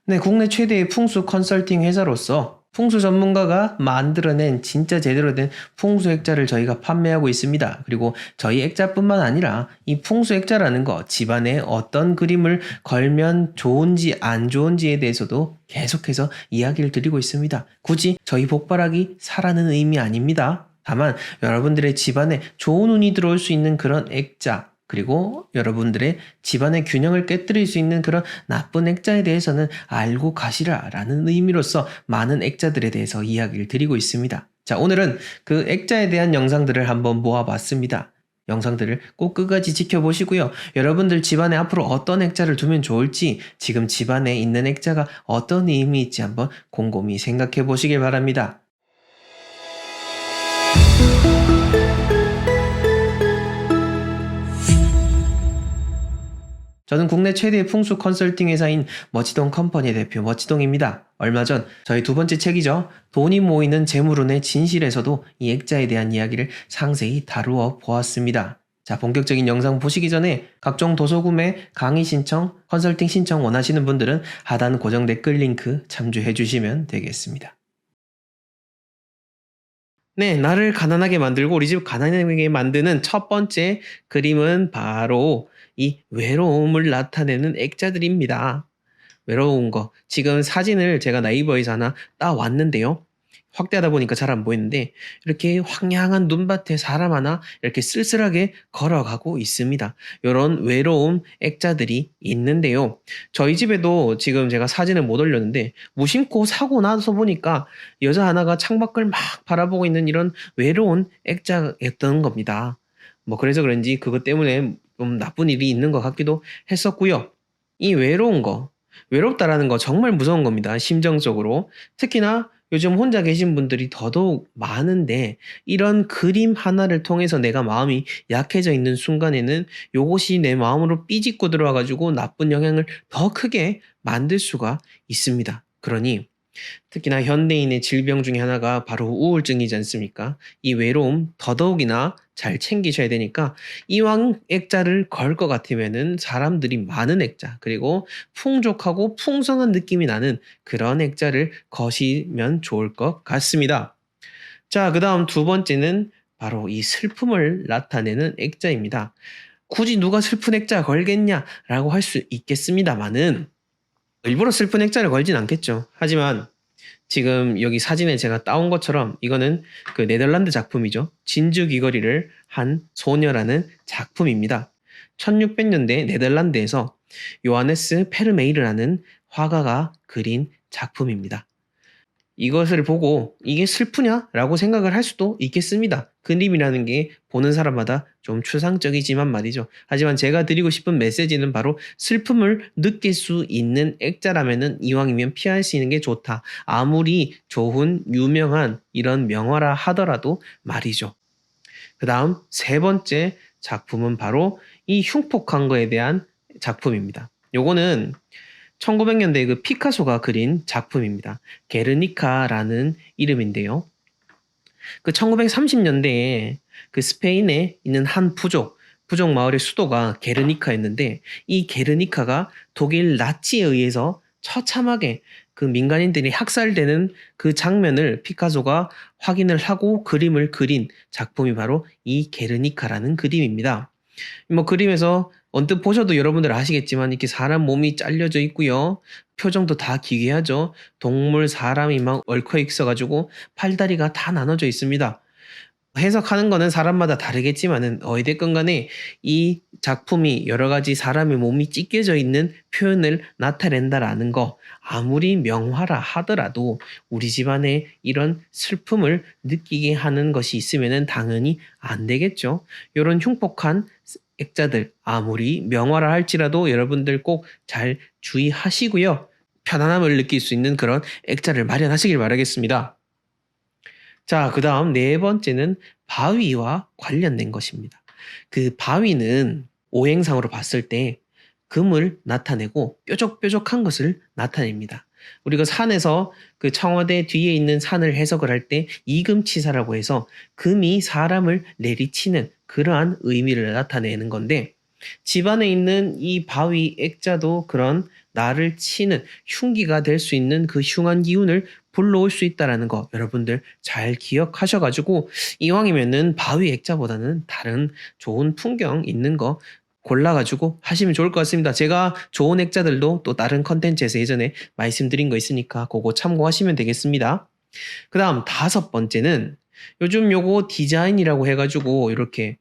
네, 국내 최대의 풍수 컨설팅 회사로서 풍수 전문가가 만들어낸 진짜 제대로 된 풍수 액자를 저희가 판매하고 있습니다. 그리고 저희 액자뿐만 아니라 이 풍수 액자라는 거 집안에 어떤 그림을 걸면 좋은지 안 좋은지에 대해서도 계속해서 이야기를 드리고 있습니다. 굳이 저희 복바라기 사라는 의미 아닙니다. 다만 여러분들의 집안에 좋은 운이 들어올 수 있는 그런 액자, 그리고 여러분들의 집안의 균형을 깨뜨릴 수 있는 그런 나쁜 액자에 대해서는 알고 가시라라는 의미로서 많은 액자들에 대해서 이야기를 드리고 있습니다. 자, 오늘은 그 액자에 대한 영상들을 한번 모아봤습니다. 영상들을 꼭 끝까지 지켜보시고요. 여러분들 집안에 앞으로 어떤 액자를 두면 좋을지, 지금 집안에 있는 액자가 어떤 의미 있지 한번 곰곰이 생각해 보시길 바랍니다. 저는 국내 최대의 풍수 컨설팅 회사인 머치동 컴퍼니 대표 머치동입니다. 얼마 전 저희 두 번째 책이죠. 돈이 모이는 재물운의 진실에서도 이 액자에 대한 이야기를 상세히 다루어 보았습니다. 자, 본격적인 영상 보시기 전에 각종 도서 구매, 강의 신청, 컨설팅 신청 원하시는 분들은 하단 고정 댓글 링크 참조해 주시면 되겠습니다. 네, 나를 가난하게 만들고 우리 집 가난하게 만드는 첫 번째 그림은 바로 이 외로움을 나타내는 액자들입니다. 외로운 거. 지금 사진을 제가 나이버에서 하나 따왔는데요. 확대하다 보니까 잘 안 보이는데 이렇게 황량한 눈밭에 사람 하나 이렇게 쓸쓸하게 걸어가고 있습니다. 이런 외로움 액자들이 있는데요. 저희 집에도 지금 제가 사진을 못 올렸는데 무심코 사고 나서 보니까 여자 하나가 창밖을 막 바라보고 있는 이런 외로운 액자였던 겁니다. 뭐 그래서 그런지 그것 때문에 좀 나쁜 일이 있는 것 같기도 했었고요. 이 외로운 거, 외롭다라는 거 정말 무서운 겁니다. 심정적으로. 특히나 요즘 혼자 계신 분들이 더더욱 많은데 이런 그림 하나를 통해서 내가 마음이 약해져 있는 순간에는 요것이 내 마음으로 삐짓고 들어와 가지고 나쁜 영향을 더 크게 만들 수가 있습니다. 그러니 특히나 현대인의 질병 중에 하나가 바로 우울증이지 않습니까? 이 외로움 더더욱이나 잘 챙기셔야 되니까 이왕 액자를 걸 것 같으면은 사람들이 많은 액자, 그리고 풍족하고 풍성한 느낌이 나는 그런 액자를 거시면 좋을 것 같습니다. 자, 그 다음 두 번째는 바로 이 슬픔을 나타내는 액자입니다. 굳이 누가 슬픈 액자 걸겠냐라고 할 수 있겠습니다만은 일부러 슬픈 액자를 걸진 않겠죠. 하지만 지금 여기 사진에 제가 따온 것처럼 이거는 그 네덜란드 작품이죠. 진주 귀걸이를 한 소녀라는 작품입니다. 1600년대 네덜란드에서 요하네스 페르메이르라는 화가가 그린 작품입니다. 이것을 보고 이게 슬프냐라고 생각을 할 수도 있겠습니다. 그림이라는 게 보는 사람마다 좀 추상적이지만 말이죠. 하지만 제가 드리고 싶은 메시지는 바로 슬픔을 느낄 수 있는 액자라면은 이왕이면 피하시는 게 좋다. 아무리 좋은 유명한 이런 명화라 하더라도 말이죠. 그 다음 세 번째 작품은 바로 이 흉폭한 거에 대한 작품입니다. 요거는 1900년대 그 피카소가 그린 작품입니다. 게르니카라는 이름인데요. 그 1930년대에 그 스페인에 있는 한 부족 마을의 수도가 게르니카였는데 이 게르니카가 독일 나치에 의해서 처참하게 그 민간인들이 학살되는 그 장면을 피카소가 확인을 하고 그림을 그린 작품이 바로 이 게르니카라는 그림입니다. 뭐 그림에서 언뜻 보셔도 여러분들 아시겠지만 이렇게 사람 몸이 잘려져 있고요. 표정도 다 기괴하죠. 동물, 사람이 막 얽혀 있어가지고 팔다리가 다 나눠져 있습니다. 해석하는 거는 사람마다 다르겠지만은 어찌됐건 간에 이 작품이 여러 가지 사람의 몸이 찢겨져 있는 표현을 나타낸다라는 거, 아무리 명화라 하더라도 우리 집안에 이런 슬픔을 느끼게 하는 것이 있으면은 당연히 안 되겠죠. 이런 흉폭한 액자들 아무리 명화라 할지라도 여러분들 꼭 잘 주의하시고요. 편안함을 느낄 수 있는 그런 액자를 마련하시길 바라겠습니다. 자, 그 다음 네 번째는 바위와 관련된 것입니다. 그 바위는 오행상으로 봤을 때 금을 나타내고 뾰족뾰족한 것을 나타냅니다. 우리가 산에서 그 청와대 뒤에 있는 산을 해석을 할 때 이금치사라고 해서 금이 사람을 내리치는 그러한 의미를 나타내는 건데 집안에 있는 이 바위 액자도 그런 나를 치는 흉기가 될 수 있는 그 흉한 기운을 불러올 수 있다라는 거 여러분들 잘 기억하셔가지고 이왕이면은 바위 액자보다는 다른 좋은 풍경 있는 거 골라가지고 하시면 좋을 것 같습니다. 제가 좋은 액자들도 또 다른 컨텐츠에서 예전에 말씀드린 거 있으니까 그거 참고하시면 되겠습니다. 그 다음 다섯 번째는 요즘 요거 디자인이라고 해가지고 이렇게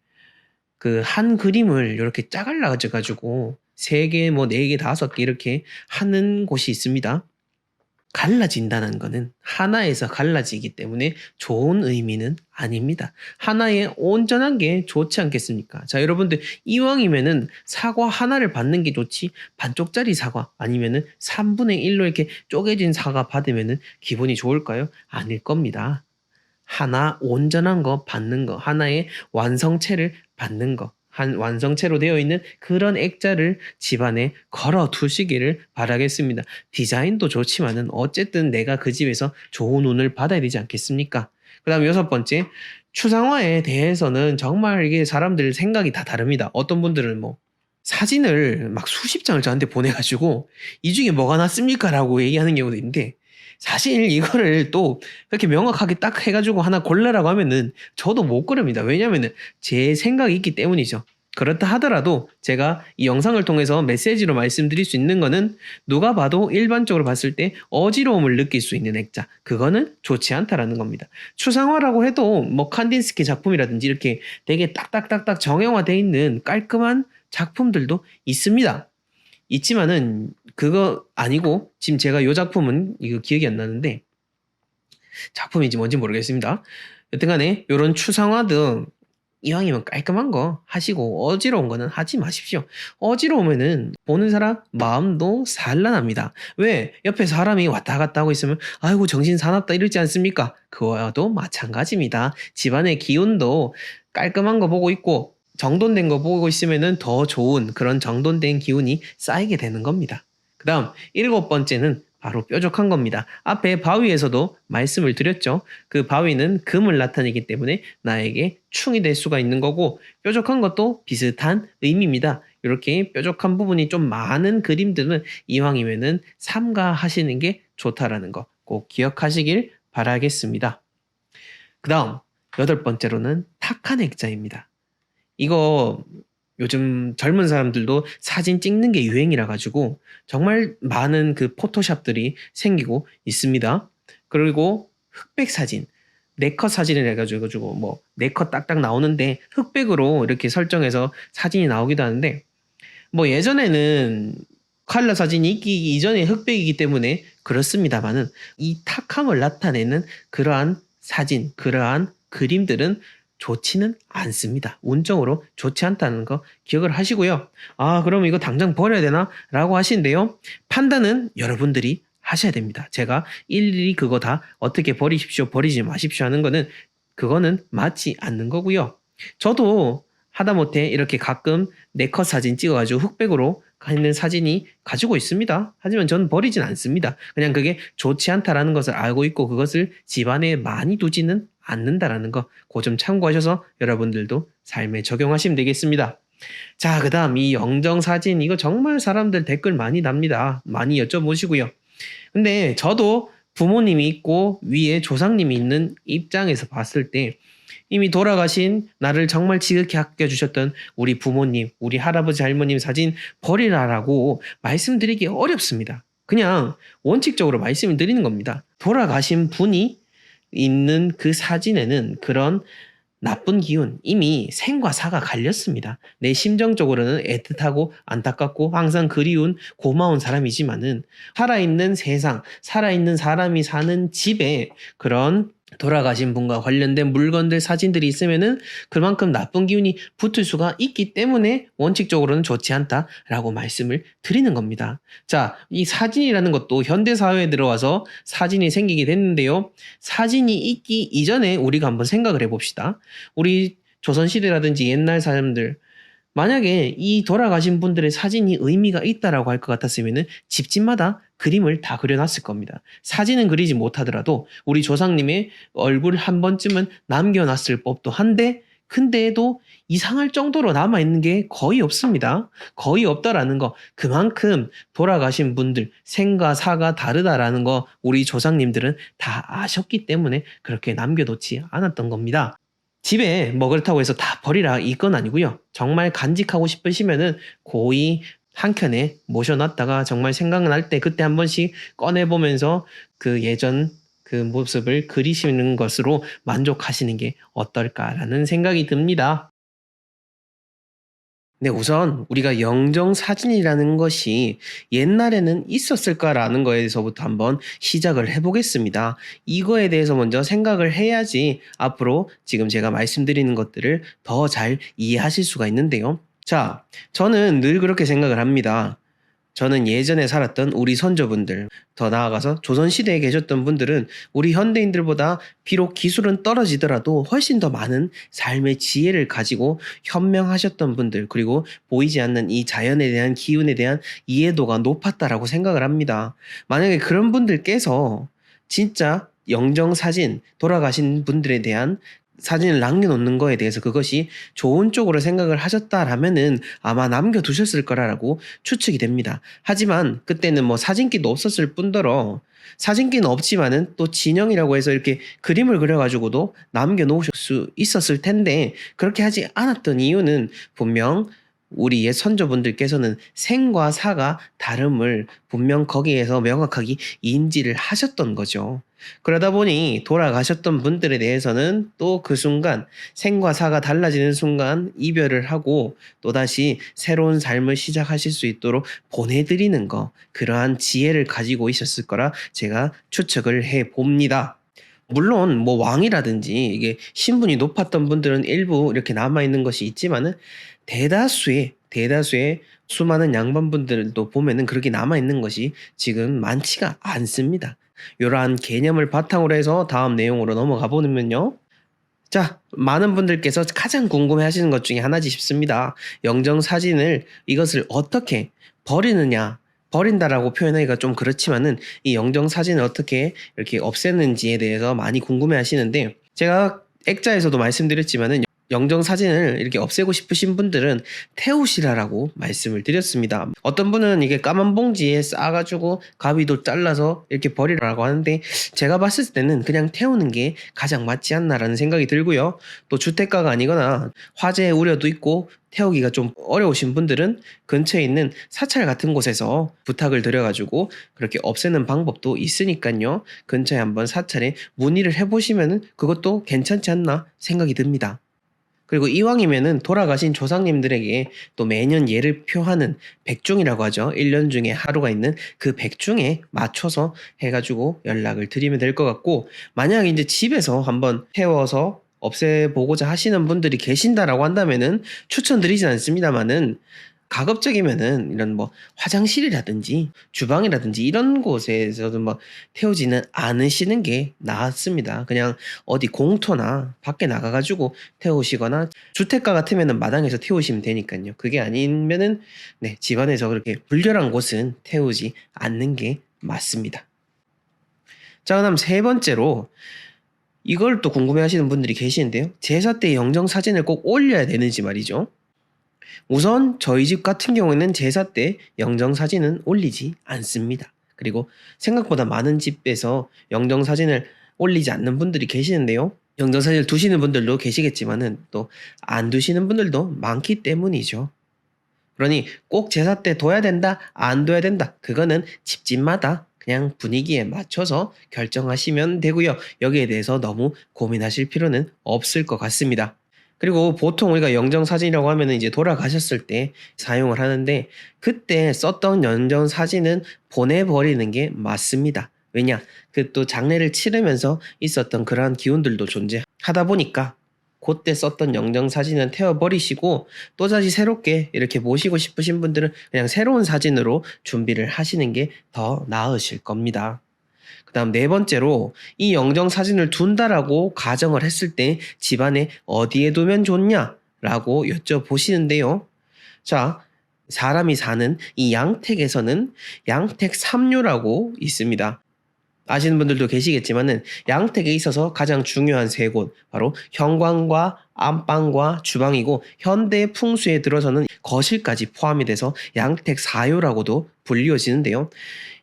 그 한 그림을 이렇게 짜갈라 가지고 세 개, 뭐 네 개, 다섯 개 이렇게 하는 곳이 있습니다. 갈라진다는 거는 하나에서 갈라지기 때문에 좋은 의미는 아닙니다. 하나에 온전한 게 좋지 않겠습니까? 자, 여러분들 이왕이면은 사과 하나를 받는 게 좋지 반쪽짜리 사과 아니면은 3분의 1로 이렇게 쪼개진 사과 받으면은 기분이 좋을까요? 아닐 겁니다. 하나 온전한 거 받는 거, 하나의 완성체를 받는 거, 한 완성체로 되어 있는 그런 액자를 집안에 걸어 두시기를 바라겠습니다. 디자인도 좋지만은 어쨌든 내가 그 집에서 좋은 운을 받아야 되지 않겠습니까? 그 다음 여섯 번째, 추상화에 대해서는 정말 이게 사람들 생각이 다 다릅니다. 어떤 분들은 뭐 사진을 막 수십 장을 저한테 보내가지고 이 중에 뭐가 낫습니까? 라고 얘기하는 경우도 있는데 사실 이거를 또 그렇게 명확하게 딱 해가지고 하나 골라라고 하면은 저도 못 고릅니다. 왜냐면은 제 생각이 있기 때문이죠. 그렇다 하더라도 제가 이 영상을 통해서 메시지로 말씀드릴 수 있는 거는 누가 봐도 일반적으로 봤을 때 어지러움을 느낄 수 있는 액자. 그거는 좋지 않다라는 겁니다. 추상화라고 해도 뭐 칸딘스키 작품이라든지 이렇게 되게 딱딱딱딱 정형화되어 있는 깔끔한 작품들도 있습니다. 있지만은 그거 아니고 지금 제가 요 작품은 이거 기억이 안 나는데 작품인지 뭔지 모르겠습니다. 여튼간에 요런 추상화 등 이왕이면 깔끔한 거 하시고 어지러운 거는 하지 마십시오. 어지러우면은 보는 사람 마음도 산란합니다. 왜? 옆에 사람이 왔다 갔다 하고 있으면 아이고 정신 사납다 이러지 않습니까? 그거와도 마찬가지입니다. 집안의 기운도 깔끔한 거 보고 있고 정돈된 거 보고 있으면은 더 좋은 그런 정돈된 기운이 쌓이게 되는 겁니다. 그 다음 일곱 번째는 바로 뾰족한 겁니다. 앞에 바위에서도 말씀을 드렸죠. 그 바위는 금을 나타내기 때문에 나에게 충이 될 수가 있는 거고 뾰족한 것도 비슷한 의미입니다. 이렇게 뾰족한 부분이 좀 많은 그림들은 이왕이면은 삼가하시는 게 좋다라는 거 꼭 기억하시길 바라겠습니다. 그 다음 여덟 번째로는 탁한 액자입니다. 이거 요즘 젊은 사람들도 사진 찍는 게 유행이라 가지고 정말 많은 그 포토샵들이 생기고 있습니다. 그리고 흑백 사진, 네컷 사진을 해가지고 뭐 네컷 딱딱 나오는데 흑백으로 이렇게 설정해서 사진이 나오기도 하는데 뭐 예전에는 컬러 사진이 있기 이전에 흑백이기 때문에 그렇습니다만은 이 탁함을 나타내는 그러한 사진, 그러한 그림들은 좋지는 않습니다. 운적으로 좋지 않다는 거 기억을 하시고요. 아, 그럼 이거 당장 버려야 되나? 라고 하시는데요. 판단은 여러분들이 하셔야 됩니다. 제가 일일이 그거 다 어떻게 버리십시오, 버리지 마십시오 하는 거는 그거는 맞지 않는 거고요. 저도 하다못해 이렇게 가끔 네컷 사진 찍어가지고 흑백으로 있는 사진이 가지고 있습니다. 하지만 저는 버리진 않습니다. 그냥 그게 좋지 않다라는 것을 알고 있고 그것을 집안에 많이 두지는 않는다라는 거, 그 점 참고하셔서 여러분들도 삶에 적용하시면 되겠습니다. 자, 그 다음 이 영정사진, 이거 정말 사람들 댓글 많이 답니다. 많이 여쭤보시고요. 근데 저도 부모님이 있고 위에 조상님이 있는 입장에서 봤을 때 이미 돌아가신 나를 정말 지극히 아껴주셨던 우리 부모님, 우리 할아버지, 할머님 사진 버리라라고 말씀드리기 어렵습니다. 그냥 원칙적으로 말씀을 드리는 겁니다. 돌아가신 분이 있는 그 사진에는 그런 나쁜 기운, 이미 생과 사가 갈렸습니다. 내 심정적으로는 애틋하고 안타깝고 항상 그리운 고마운 사람이지만은 살아있는 세상, 살아있는 사람이 사는 집에 그런 돌아가신 분과 관련된 물건들, 사진들이 있으면은 그만큼 나쁜 기운이 붙을 수가 있기 때문에 원칙적으로는 좋지 않다라고 말씀을 드리는 겁니다. 자, 이 사진이라는 것도 현대사회에 들어와서 사진이 생기게 됐는데요. 사진이 있기 이전에 우리가 한번 생각을 해봅시다. 우리 조선시대라든지 옛날 사람들, 만약에 이 돌아가신 분들의 사진이 의미가 있다라고 할 것 같았으면은 집집마다 그림을 다 그려놨을 겁니다. 사진은 그리지 못하더라도 우리 조상님의 얼굴 한 번쯤은 남겨놨을 법도 한데 근데도 이상할 정도로 남아있는 게 거의 없습니다. 거의 없다라는 거. 그만큼 돌아가신 분들 생과 사가 다르다라는 거 우리 조상님들은 다 아셨기 때문에 그렇게 남겨놓지 않았던 겁니다. 집에 뭐 그렇다고 해서 다 버리라 이건 아니고요. 정말 간직하고 싶으시면은 고이 한 켠에 모셔놨다가 정말 생각날 때 그때 한 번씩 꺼내보면서 그 예전 그 모습을 그리시는 것으로 만족하시는 게 어떨까라는 생각이 듭니다. 네, 우선 우리가 영정사진이라는 것이 옛날에는 있었을까라는 거에서부터 한번 시작을 해보겠습니다. 이거에 대해서 먼저 생각을 해야지 앞으로 지금 제가 말씀드리는 것들을 더 잘 이해하실 수가 있는데요. 자, 저는 늘 그렇게 생각을 합니다. 저는 예전에 살았던 우리 선조분들, 더 나아가서 조선시대에 계셨던 분들은 우리 현대인들보다 비록 기술은 떨어지더라도 훨씬 더 많은 삶의 지혜를 가지고 현명하셨던 분들, 그리고 보이지 않는 이 자연에 대한 기운에 대한 이해도가 높았다라고 생각을 합니다. 만약에 그런 분들께서 진짜 영정사진, 돌아가신 분들에 대한 사진을 남겨놓는 거에 대해서 그것이 좋은 쪽으로 생각을 하셨다라면은 아마 남겨두셨을 거라고 추측이 됩니다. 하지만 그때는 뭐 사진기도 없었을 뿐더러 사진기는 없지만은 또 진영이라고 해서 이렇게 그림을 그려가지고도 남겨놓으실 수 있었을 텐데 그렇게 하지 않았던 이유는 분명 우리 옛 선조분들께서는 생과 사가 다름을 분명 거기에서 명확하게 인지를 하셨던 거죠. 그러다 보니 돌아가셨던 분들에 대해서는 또 그 순간 생과 사가 달라지는 순간 이별을 하고 또다시 새로운 삶을 시작하실 수 있도록 보내드리는 거, 그러한 지혜를 가지고 있었을 거라 제가 추측을 해 봅니다. 물론 뭐 왕이라든지 이게 신분이 높았던 분들은 일부 이렇게 남아 있는 것이 있지만은 대다수의 수많은 양반분들도 보면은 그렇게 남아 있는 것이 지금 많지가 않습니다. 이러한 개념을 바탕으로 해서 다음 내용으로 넘어가 보면요. 자, 많은 분들께서 가장 궁금해 하시는 것 중에 하나지 싶습니다. 영정 사진을 이것을 어떻게 버리느냐. 버린다라고 표현하기가 좀 그렇지만은 이 영정 사진을 어떻게 이렇게 없애는지에 대해서 많이 궁금해 하시는데 제가 액자에서도 말씀드렸지만은 영정 사진을 이렇게 없애고 싶으신 분들은 태우시라라고 말씀을 드렸습니다. 어떤 분은 이게 까만 봉지에 싸가지고 가위도 잘라서 이렇게 버리라고 하는데 제가 봤을 때는 그냥 태우는 게 가장 맞지 않나라는 생각이 들고요. 또 주택가가 아니거나 화재 우려도 있고 태우기가 좀 어려우신 분들은 근처에 있는 사찰 같은 곳에서 부탁을 드려가지고 그렇게 없애는 방법도 있으니까요. 근처에 한번 사찰에 문의를 해보시면 그것도 괜찮지 않나 생각이 듭니다. 그리고 이왕이면은 돌아가신 조상님들에게 또 매년 예를 표하는 백중이라고 하죠. 1년 중에 하루가 있는 그 백중에 맞춰서 해가지고 연락을 드리면 될 것 같고, 만약에 이제 집에서 한번 태워서 없애보고자 하시는 분들이 계신다라고 한다면은 추천드리진 않습니다만은 가급적이면은 이런 뭐 화장실이라든지 주방이라든지 이런 곳에서도 뭐 태우지는 않으시는 게 낫습니다. 그냥 어디 공터나 밖에 나가가지고 태우시거나 주택가 같으면은 마당에서 태우시면 되니까요. 그게 아니면은 네, 집안에서 그렇게 불결한 곳은 태우지 않는 게 맞습니다. 자, 그다음 세 번째로 이걸 또 궁금해 하시는 분들이 계시는데요. 제사 때 영정 사진을 꼭 올려야 되는지 말이죠. 우선 저희 집 같은 경우에는 제사 때 영정 사진은 올리지 않습니다. 그리고 생각보다 많은 집에서 영정 사진을 올리지 않는 분들이 계시는데요. 영정 사진을 두시는 분들도 계시겠지만은 또 안 두시는 분들도 많기 때문이죠. 그러니 꼭 제사 때 둬야 된다, 안 둬야 된다. 그거는 집집마다 그냥 분위기에 맞춰서 결정하시면 되고요. 여기에 대해서 너무 고민하실 필요는 없을 것 같습니다. 그리고 보통 우리가 영정사진이라고 하면은 이제 돌아가셨을 때 사용을 하는데 그때 썼던 영정사진은 보내버리는 게 맞습니다. 왜냐? 그 또 장례를 치르면서 있었던 그러한 기운들도 존재하다 보니까 그때 썼던 영정사진은 태워버리시고 또다시 새롭게 이렇게 모시고 싶으신 분들은 그냥 새로운 사진으로 준비를 하시는 게 더 나으실 겁니다. 그 다음 네 번째로 이 영정 사진을 둔다라고 가정을 했을 때 집안에 어디에 두면 좋냐라고 여쭤보시는데요. 자, 사람이 사는 이 양택에서는 양택 3류라고 있습니다. 아시는 분들도 계시겠지만은 양택에 있어서 가장 중요한 세 곳, 바로 현관과 안방과 주방이고 현대 풍수에 들어서는 거실까지 포함이 돼서 양택 사요라고도 불리워지는데요.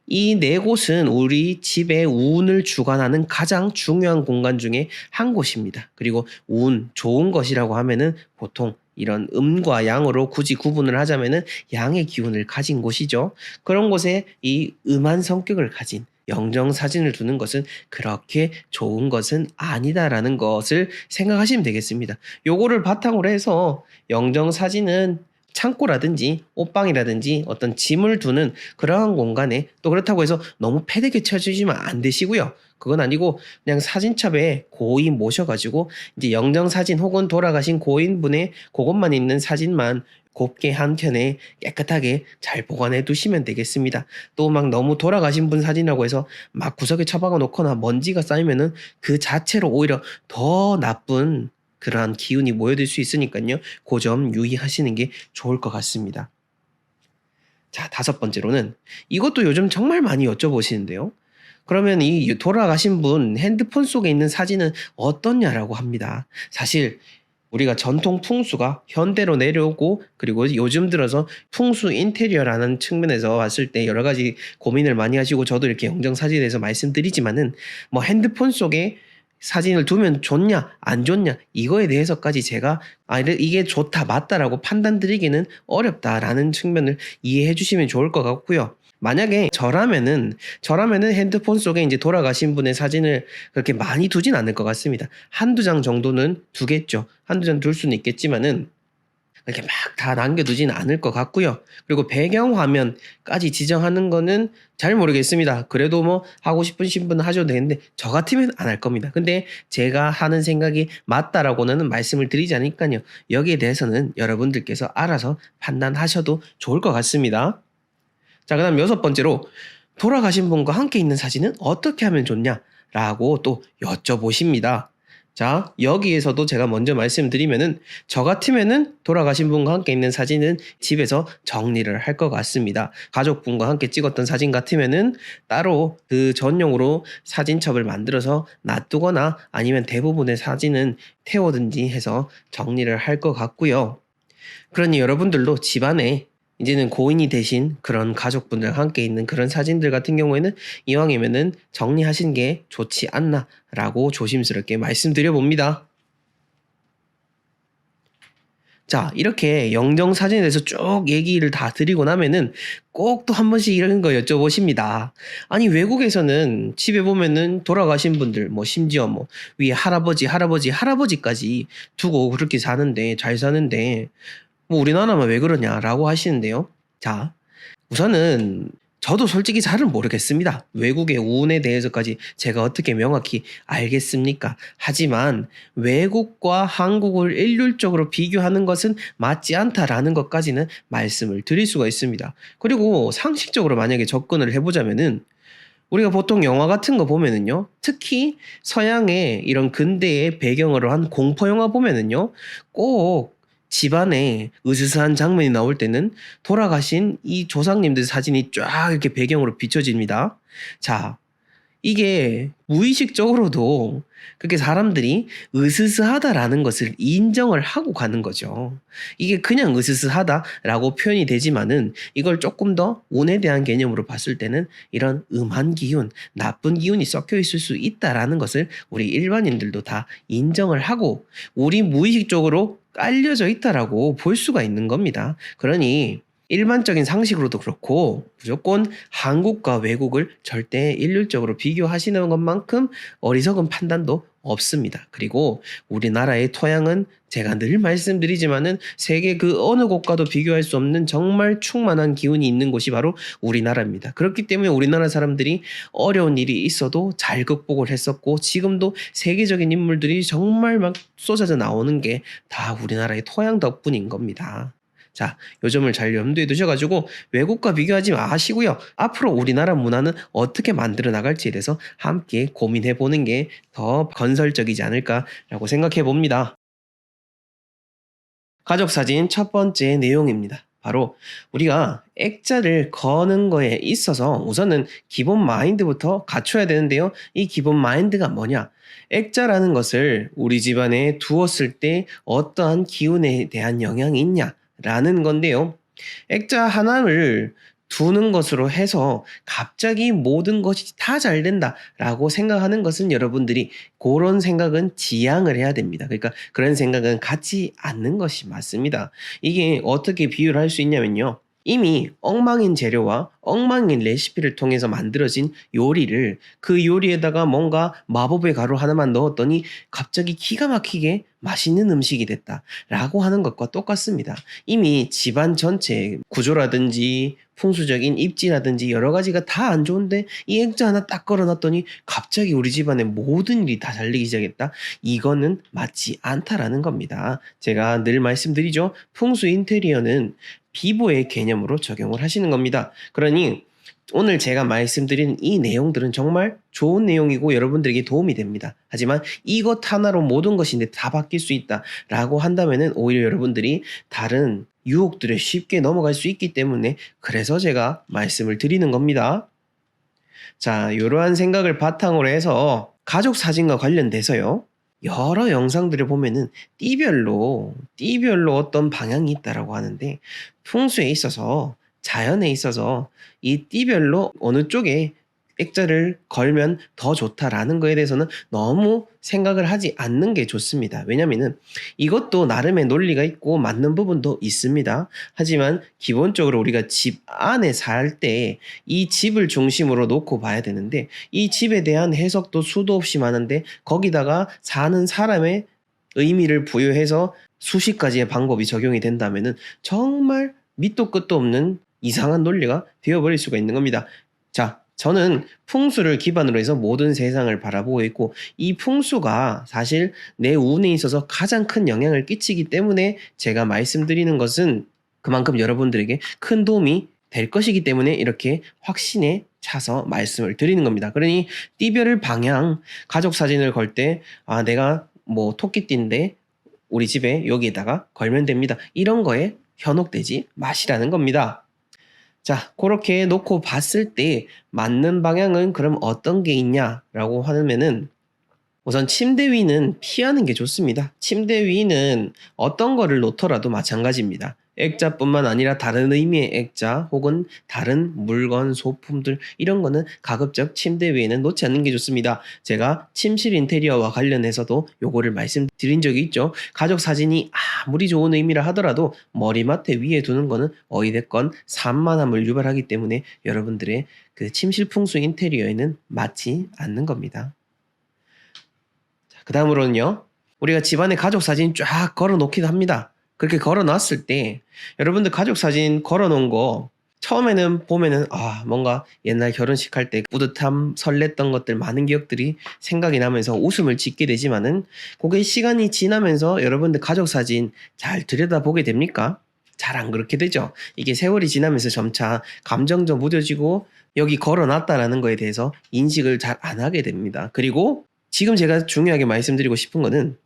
이 네 곳은 우리 집의 운을 주관하는 가장 중요한 공간 중에 한 곳입니다. 그리고 운, 좋은 것이라고 하면은 보통 이런 음과 양으로 굳이 구분을 하자면은 양의 기운을 가진 곳이죠. 그런 곳에 이 음한 성격을 가진 영정 사진을 두는 것은 그렇게 좋은 것은 아니다라는 것을 생각하시면 되겠습니다. 요거를 바탕으로 해서 영정 사진은 창고라든지 옷방이라든지 어떤 짐을 두는 그러한 공간에, 또 그렇다고 해서 너무 패대게 쳐주시면 안 되시고요. 그건 아니고 그냥 사진첩에 고인 모셔가지고 이제 영정 사진 혹은 돌아가신 고인분의 그것만 있는 사진만 곱게 한 켠에 깨끗하게 잘 보관해 두시면 되겠습니다. 또 막 너무 돌아가신 분 사진이라고 해서 막 구석에 처박아 놓거나 먼지가 쌓이면은 그 자체로 오히려 더 나쁜 그러한 기운이 모여들 수 있으니까요. 그 점 유의하시는 게 좋을 것 같습니다. 자, 다섯 번째로는 이것도 요즘 정말 많이 여쭤보시는데요. 그러면 이 돌아가신 분 핸드폰 속에 있는 사진은 어떻냐라고 합니다. 사실 우리가 전통 풍수가 현대로 내려오고, 그리고 요즘 들어서 풍수 인테리어라는 측면에서 봤을 때 여러 가지 고민을 많이 하시고, 저도 이렇게 영정 사진에 대해서 말씀드리지만은 뭐 핸드폰 속에 사진을 두면 좋냐 안 좋냐 이거에 대해서까지 제가 이게 좋다 맞다라고 판단드리기는 어렵다라는 측면을 이해해 주시면 좋을 것 같고요. 만약에 저라면은 핸드폰 속에 이제 돌아가신 분의 사진을 그렇게 많이 두진 않을 것 같습니다. 한두 장 정도는 두겠죠. 한두 장 둘 수는 있겠지만은 이렇게 막 다 남겨두진 않을 것 같고요. 그리고 배경화면까지 지정하는 거는 잘 모르겠습니다. 그래도 뭐 하고 싶으신 분은 하셔도 되는데 저 같으면 안 할 겁니다. 근데 제가 하는 생각이 맞다라고는 말씀을 드리지 않으니까요. 여기에 대해서는 여러분들께서 알아서 판단하셔도 좋을 것 같습니다. 자, 그다음 여섯 번째로 돌아가신 분과 함께 있는 사진은 어떻게 하면 좋냐라고 또 여쭤보십니다. 자, 여기에서도 제가 먼저 말씀드리면은 저 같으면은 돌아가신 분과 함께 있는 사진은 집에서 정리를 할 것 같습니다. 가족분과 함께 찍었던 사진 같으면은 따로 그 전용으로 사진첩을 만들어서 놔두거나 아니면 대부분의 사진은 태우든지 해서 정리를 할 것 같고요. 그러니 여러분들도 집안에 이제는 고인이 되신 그런 가족분들과 함께 있는 그런 사진들 같은 경우에는 이왕이면은 정리하신 게 좋지 않나라고 조심스럽게 말씀드려 봅니다. 자, 이렇게 영정 사진에 대해서 쭉 얘기를 다 드리고 나면은 꼭 또 한 번씩 이런 거 여쭤보십니다. 아니, 외국에서는 집에 보면은 돌아가신 분들, 뭐 심지어 뭐 위에 할아버지까지 두고 그렇게 사는데, 잘 사는데 뭐 우리나라만 왜 그러냐라고 하시는데요. 자, 우선은 저도 솔직히 잘은 모르겠습니다. 외국의 운에 대해서까지 제가 어떻게 명확히 알겠습니까? 하지만 외국과 한국을 일률적으로 비교하는 것은 맞지 않다라는 것까지는 말씀을 드릴 수가 있습니다. 그리고 상식적으로 만약에 접근을 해보자면은 우리가 보통 영화 같은 거 보면은요, 특히 서양의 이런 근대의 배경으로 한 공포 영화 보면은요, 꼭 집안에 으스스한 장면이 나올 때는 돌아가신 이 조상님들 사진이 쫙 이렇게 배경으로 비춰집니다. 자, 이게 무의식적으로도 그렇게 사람들이 으스스하다라는 것을 인정을 하고 가는 거죠. 이게 그냥 으스스하다라고 표현이 되지만은 이걸 조금 더 운에 대한 개념으로 봤을 때는 이런 음한 기운, 나쁜 기운이 섞여 있을 수 있다라는 것을 우리 일반인들도 다 인정을 하고 우리 무의식적으로 깔려져 있다라고 볼 수가 있는 겁니다. 그러니 일반적인 상식으로도 그렇고 무조건 한국과 외국을 절대 일률적으로 비교하시는 것만큼 어리석은 판단도 없습니다. 그리고 우리나라의 토양은 제가 늘 말씀드리지만은 세계 그 어느 곳과도 비교할 수 없는 정말 충만한 기운이 있는 곳이 바로 우리나라입니다. 그렇기 때문에 우리나라 사람들이 어려운 일이 있어도 잘 극복을 했었고 지금도 세계적인 인물들이 정말 막 쏟아져 나오는 게 다 우리나라의 토양 덕분인 겁니다. 자, 요 점을 잘 염두에 두셔가지고 외국과 비교하지 마시고요. 앞으로 우리나라 문화는 어떻게 만들어 나갈지에 대해서 함께 고민해 보는 게 더 건설적이지 않을까라고 생각해 봅니다. 가족 사진 첫 번째 내용입니다. 바로 우리가 액자를 거는 거에 있어서 우선은 기본 마인드부터 갖춰야 되는데요. 이 기본 마인드가 뭐냐? 액자라는 것을 우리 집안에 두었을 때 어떠한 기운에 대한 영향이 있냐라는 건데요. 액자 하나를 두는 것으로 해서 갑자기 모든 것이 다 잘 된다라고 생각하는 것은 여러분들이 그런 생각은 지양을 해야 됩니다. 그러니까 그런 생각은 갖지 않는 것이 맞습니다. 이게 어떻게 비유를 할 수 있냐면요. 이미 엉망인 재료와 엉망인 레시피를 통해서 만들어진 요리를 그 요리에다가 뭔가 마법의 가루 하나만 넣었더니 갑자기 기가 막히게 맛있는 음식이 됐다라고 하는 것과 똑같습니다. 이미 집안 전체 구조라든지 풍수적인 입지라든지 여러 가지가 다 안 좋은데 이 액자 하나 딱 걸어놨더니 갑자기 우리 집안의 모든 일이 다 잘 되기 시작했다. 이거는 맞지 않다라는 겁니다. 제가 늘 말씀드리죠. 풍수 인테리어는 비보의 개념으로 적용을 하시는 겁니다. 그러니 오늘 제가 말씀드린 이 내용들은 정말 좋은 내용이고 여러분들에게 도움이 됩니다. 하지만 이것 하나로 모든 것인데 다 바뀔 수 있다라고 한다면은 오히려 여러분들이 다른 유혹들에 쉽게 넘어갈 수 있기 때문에 그래서 제가 말씀을 드리는 겁니다. 자, 이러한 생각을 바탕으로 해서 가족 사진과 관련돼서요. 여러 영상들을 보면은 띠별로 어떤 방향이 있다라고 하는데 풍수에 있어서 자연에 있어서 이 띠별로 어느 쪽에 액자를 걸면 더 좋다라는 거에 대해서는 너무 생각을 하지 않는 게 좋습니다. 왜냐면은 이것도 나름의 논리가 있고 맞는 부분도 있습니다. 하지만 기본적으로 우리가 집 안에 살 때 이 집을 중심으로 놓고 봐야 되는데 이 집에 대한 해석도 수도 없이 많은데 거기다가 사는 사람의 의미를 부여해서 수십 가지의 방법이 적용이 된다면은 정말 밑도 끝도 없는 이상한 논리가 되어버릴 수가 있는 겁니다. 자, 저는 풍수를 기반으로 해서 모든 세상을 바라보고 있고 이 풍수가 사실 내 운에 있어서 가장 큰 영향을 끼치기 때문에 제가 말씀드리는 것은 그만큼 여러분들에게 큰 도움이 될 것이기 때문에 이렇게 확신에 차서 말씀을 드리는 겁니다. 그러니 띠별 방향 가족 사진을 걸 때 내가 뭐 토끼띠인데 우리 집에 여기에다가 걸면 됩니다. 이런 거에 현혹되지 마시라는 겁니다. 자, 그렇게 놓고 봤을 때 맞는 방향은 그럼 어떤 게 있냐라고 하면은 우선 침대 위는 피하는 게 좋습니다. 침대 위는 어떤 거를 놓더라도 마찬가지입니다. 액자뿐만 아니라 다른 의미의 액자 혹은 다른 물건, 소품들 이런 거는 가급적 침대 위에는 놓지 않는 게 좋습니다. 제가 침실 인테리어와 관련해서도 요거를 말씀드린 적이 있죠. 가족 사진이 아무리 좋은 의미라 하더라도 머리맡에 위에 두는 거는 어찌됐건 산만함을 유발하기 때문에 여러분들의 그 침실 풍수 인테리어에는 맞지 않는 겁니다. 그 다음으로는요. 우리가 집안에 가족 사진 쫙 걸어 놓기도 합니다. 그렇게 걸어 놨을 때 여러분들 가족 사진 걸어 놓은 거 처음에는 보면은 뭔가 옛날 결혼식 할 때 뿌듯함 설렜던 것들 많은 기억들이 생각이 나면서 웃음을 짓게 되지만은 그게 시간이 지나면서 여러분들 가족 사진 잘 들여다보게 됩니까? 잘 안 그렇게 되죠. 이게 세월이 지나면서 점차 감정도 무뎌지고 여기 걸어 놨다라는 거에 대해서 인식을 잘 안 하게 됩니다. 그리고 지금 제가 중요하게 말씀드리고 싶은 거는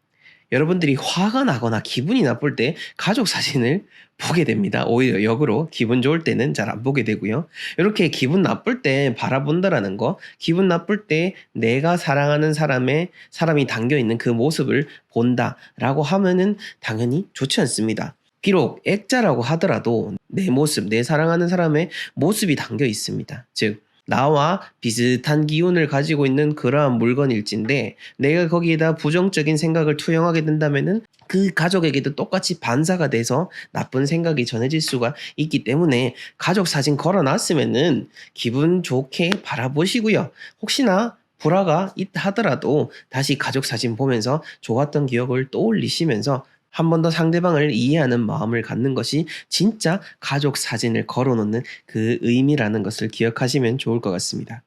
여러분들이 화가 나거나 기분이 나쁠 때 가족 사진을 보게 됩니다. 오히려 역으로 기분 좋을 때는 잘 안 보게 되고요. 이렇게 기분 나쁠 때 바라본다라는 거, 기분 나쁠 때 내가 사랑하는 사람이 담겨있는 그 모습을 본다라고 하면은 당연히 좋지 않습니다. 비록 액자라고 하더라도 내 모습, 내 사랑하는 사람의 모습이 담겨 있습니다. 즉, 나와 비슷한 기운을 가지고 있는 그러한 물건일진데 내가 거기에다 부정적인 생각을 투영하게 된다면은 그 가족에게도 똑같이 반사가 돼서 나쁜 생각이 전해질 수가 있기 때문에 가족 사진 걸어놨으면은 기분 좋게 바라보시고요. 혹시나 불화가 있다 하더라도 다시 가족 사진 보면서 좋았던 기억을 떠올리시면서 한 번 더 상대방을 이해하는 마음을 갖는 것이 진짜 가족 사진을 걸어놓는 그 의미라는 것을 기억하시면 좋을 것 같습니다.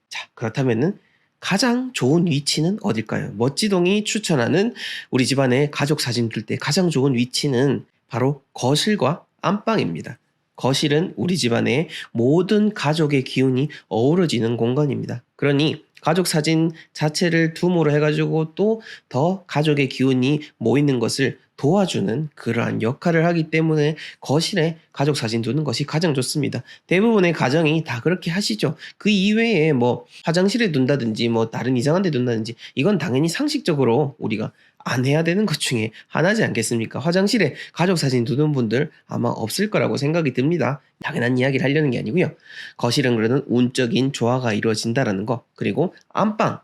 자, 그렇다면은 가장 좋은 위치는 어딜까요? 멋지동이 추천하는 우리 집안의 가족 사진 둘 때 가장 좋은 위치는 바로 거실과 안방입니다. 거실은 우리 집안의 모든 가족의 기운이 어우러지는 공간입니다. 그러니 가족 사진 자체를 둠으로 해가지고 또 더 가족의 기운이 모이는 것을 도와주는 그러한 역할을 하기 때문에 거실에 가족 사진 두는 것이 가장 좋습니다. 대부분의 가정이 다 그렇게 하시죠. 그 이외에 뭐 화장실에 둔다든지 뭐 다른 이상한 데 둔다든지 이건 당연히 상식적으로 우리가 안 해야 되는 것 중에 하나지 않겠습니까? 화장실에 가족 사진 두는 분들 아마 없을 거라고 생각이 듭니다. 당연한 이야기를 하려는 게 아니고요. 거실은 그러는 운적인 조화가 이루어진다라는 거. 그리고 안방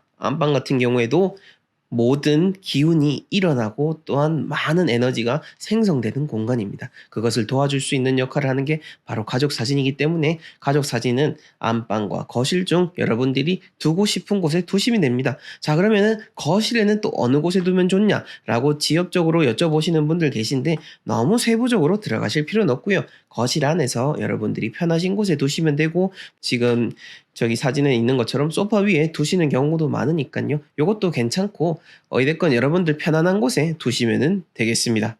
같은 경우에도 모든 기운이 일어나고 또한 많은 에너지가 생성되는 공간입니다. 그것을 도와줄 수 있는 역할을 하는 게 바로 가족 사진이기 때문에 가족 사진은 안방과 거실 중 여러분들이 두고 싶은 곳에 두시면 됩니다. 자, 그러면은 거실에는 또 어느 곳에 두면 좋냐라고 지역적으로 여쭤보시는 분들 계신데 너무 세부적으로 들어가실 필요는 없고요. 거실 안에서 여러분들이 편하신 곳에 두시면 되고 지금 저기 사진에 있는 것처럼 소파 위에 두시는 경우도 많으니까요. 요것도 괜찮고 어찌됐건 여러분들 편안한 곳에 두시면 되겠습니다.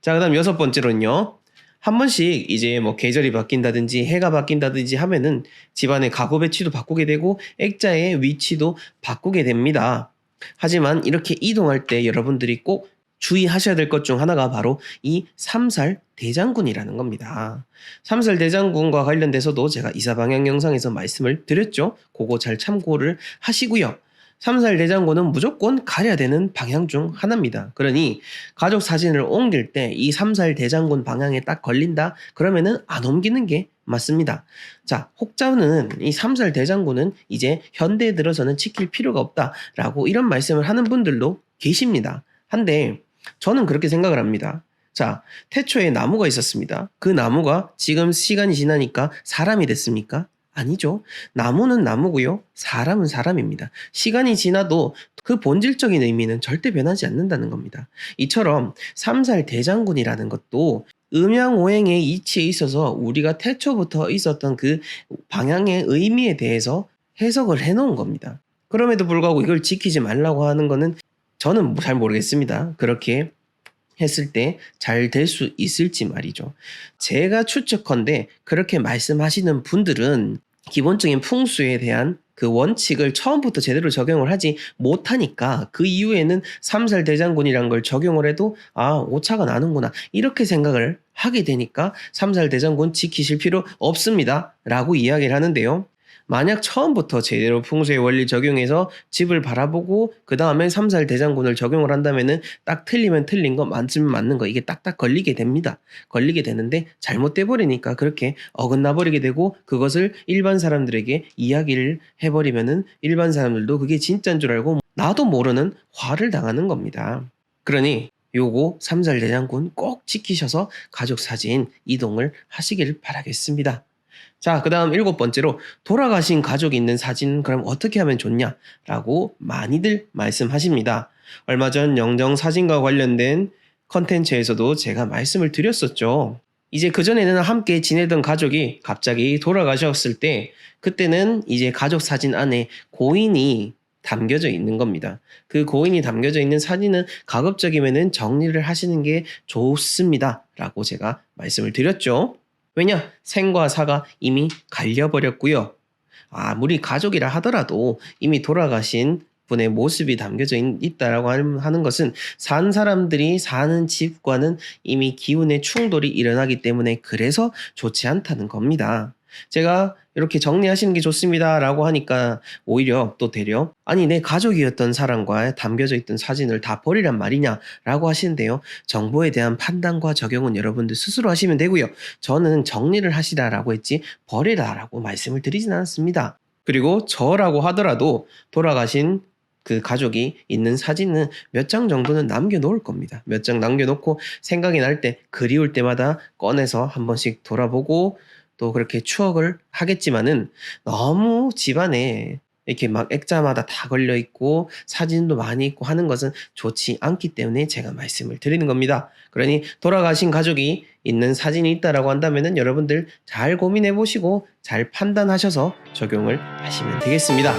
자, 그다음 6번째로는요. 한 번씩 이제 뭐 계절이 바뀐다든지 해가 바뀐다든지 하면은 집안의 가구 배치도 바꾸게 되고 액자의 위치도 바꾸게 됩니다. 하지만 이렇게 이동할 때 여러분들이 꼭 주의하셔야 될 것 중 하나가 바로 이 삼살 대장군이라는 겁니다. 삼살 대장군과 관련돼서도 제가 이사방향 영상에서 말씀을 드렸죠. 그거 잘 참고를 하시고요. 삼살 대장군은 무조건 가려야 되는 방향 중 하나입니다. 그러니 가족 사진을 옮길 때 이 삼살 대장군 방향에 딱 걸린다? 그러면은 안 옮기는 게 맞습니다. 자, 혹자는 이 삼살 대장군은 이제 현대에 들어서는 지킬 필요가 없다라고 이런 말씀을 하는 분들도 계십니다. 한데 저는 그렇게 생각을 합니다. 자, 태초에 나무가 있었습니다. 그 나무가 지금 시간이 지나니까 사람이 됐습니까? 아니죠. 나무는 나무고요. 사람은 사람입니다. 시간이 지나도 그 본질적인 의미는 절대 변하지 않는다는 겁니다. 이처럼 삼살 대장군이라는 것도 음양오행의 이치에 있어서 우리가 태초부터 있었던 그 방향의 의미에 대해서 해석을 해놓은 겁니다. 그럼에도 불구하고 이걸 지키지 말라고 하는 거는 저는 잘 모르겠습니다. 그렇게 했을 때 잘 될 수 있을지 말이죠. 제가 추측컨대 그렇게 말씀하시는 분들은 기본적인 풍수에 대한 그 원칙을 처음부터 제대로 적용을 하지 못하니까 그 이후에는 삼살 대장군이란 걸 적용을 해도 오차가 나는구나 이렇게 생각을 하게 되니까 삼살 대장군 지키실 필요 없습니다 라고 이야기를 하는데요. 만약 처음부터 제대로 풍수의 원리 적용해서 집을 바라보고 그 다음에 삼살 대장군을 적용을 한다면은 딱 틀리면 틀린 거 맞으면 맞는 거 이게 딱딱 걸리게 됩니다. 걸리게 되는데 잘못돼 버리니까 그렇게 어긋나 버리게 되고 그것을 일반 사람들에게 이야기를 해버리면은 일반 사람들도 그게 진짜인 줄 알고 나도 모르는 화를 당하는 겁니다. 그러니 요거 삼살 대장군 꼭 지키셔서 가족 사진 이동을 하시길 바라겠습니다. 자, 그 다음 7번째로 돌아가신 가족이 있는 사진 그럼 어떻게 하면 좋냐라고 많이들 말씀하십니다. 얼마 전 영정사진과 관련된 컨텐츠에서도 제가 말씀을 드렸었죠. 이제 그전에는 함께 지내던 가족이 갑자기 돌아가셨을 때 그때는 이제 가족 사진 안에 고인이 담겨져 있는 겁니다. 그 고인이 담겨져 있는 사진은 가급적이면은 정리를 하시는 게 좋습니다. 라고 제가 말씀을 드렸죠. 왜냐? 생과 사가 이미 갈려버렸고요. 아무리 가족이라 하더라도 이미 돌아가신 분의 모습이 담겨져 있다라고 하는 것은 산 사람들이 사는 집과는 이미 기운의 충돌이 일어나기 때문에 그래서 좋지 않다는 겁니다. 제가 이렇게 정리하시는 게 좋습니다 라고 하니까 오히려 또 되려 아니 내 가족이었던 사람과 담겨져 있던 사진을 다 버리란 말이냐 라고 하시는데요. 정보에 대한 판단과 적용은 여러분들 스스로 하시면 되고요. 저는 정리를 하시라라고 했지 버리라 라고 말씀을 드리진 않았습니다. 그리고 저라고 하더라도 돌아가신 그 가족이 있는 사진은 몇 장 정도는 남겨놓을 겁니다. 몇 장 남겨놓고 생각이 날 때 그리울 때마다 꺼내서 한 번씩 돌아보고 또 그렇게 추억을 하겠지만은 너무 집안에 이렇게 막 액자마다 다 걸려 있고 사진도 많이 있고 하는 것은 좋지 않기 때문에 제가 말씀을 드리는 겁니다. 그러니 돌아가신 가족이 있는 사진이 있다라고 한다면은 여러분들 잘 고민해 보시고 잘 판단하셔서 적용을 하시면 되겠습니다.